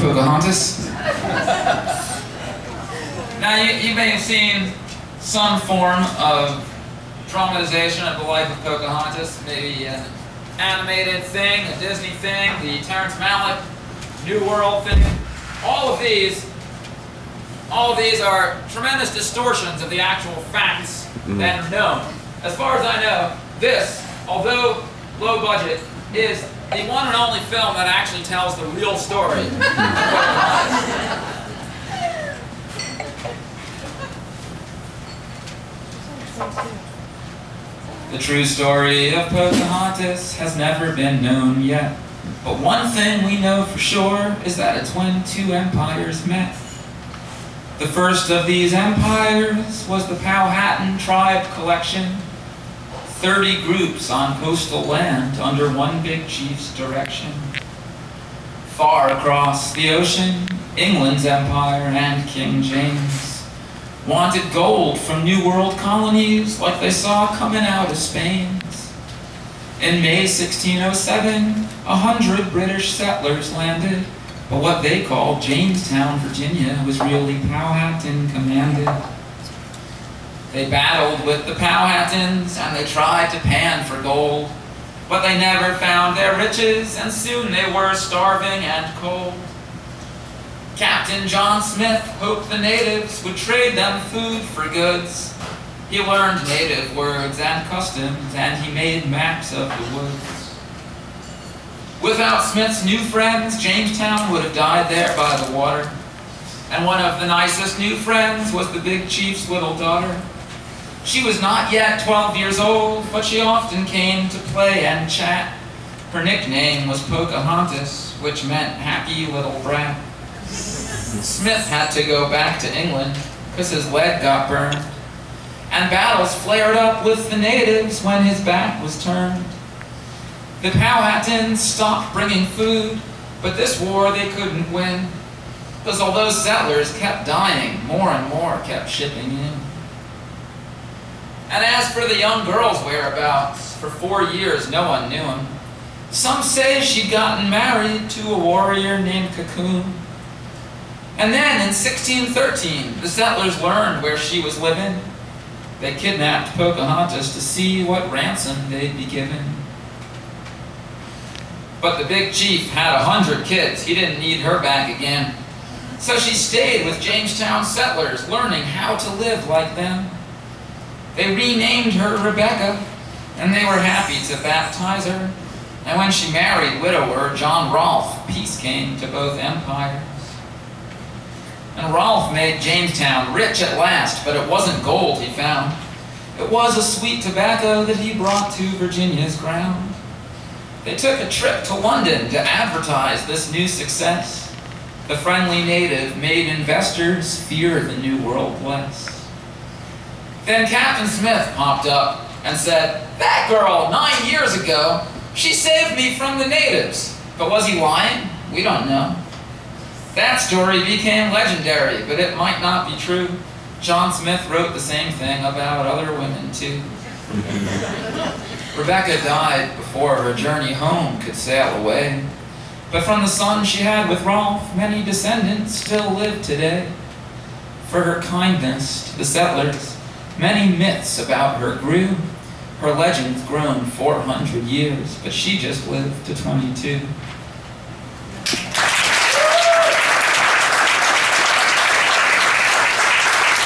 Pocahontas. Now, you may have seen some form of dramatization of the life of Pocahontas, maybe an animated thing, a Disney thing, the Terrence Malick New World thing. All of these are tremendous distortions of the actual facts that are known. As far as I know, this, although low budget, is the one and only film that actually tells the real story. The true story of Pocahontas has never been known yet. But one thing we know for sure is that it's when two empires met. The first of these empires was the Powhatan tribe collection. 30 groups on coastal land under one big chief's direction. Far across the ocean, England's empire and King James wanted gold from New World colonies like they saw coming out of Spain's. In May 1607, 100 British settlers landed, but what they called Jamestown, Virginia was really Powhatan commanded. They battled with the Powhatans and they tried to pan for gold, but they never found their riches and soon they were starving and cold. Captain John Smith hoped the natives would trade them food for goods. He learned native words and customs and he made maps of the woods. Without Smith's new friends, Jamestown would have died there by the water. And one of the nicest new friends was the big chief's little daughter. She was not yet 12 years old, but she often came to play and chat. Her nickname was Pocahontas, which meant happy little brat. Smith had to go back to England because his leg got burned. And battles flared up with the natives when his back was turned. The Powhatans stopped bringing food, but this war they couldn't win. Because although settlers kept dying, more and more kept shipping in. And as for the young girl's whereabouts, for 4 years no one knew him. Some say she'd gotten married to a warrior named Cocoon. And then in 1613, the settlers learned where she was living. They kidnapped Pocahontas to see what ransom they'd be given. But the big chief had 100 kids. He didn't need her back again. So she stayed with Jamestown settlers, learning how to live like them. They renamed her Rebecca, and they were happy to baptize her. And when she married widower John Rolfe, peace came to both empires. And Rolfe made Jamestown rich at last, but it wasn't gold he found. It was a sweet tobacco that he brought to Virginia's ground. They took a trip to London to advertise this new success. The friendly native made investors fear the New World less. Then Captain Smith popped up and said, "That girl 9 years ago, she saved me from the natives." But was he lying? We don't know. That story became legendary, but it might not be true. John Smith wrote the same thing about other women too. Rebecca died before her journey home could sail away. But from the son she had with Rolfe, many descendants still live today. For her kindness to the settlers, many myths about her grew. Her legend's grown 400 years, but she just lived to 22.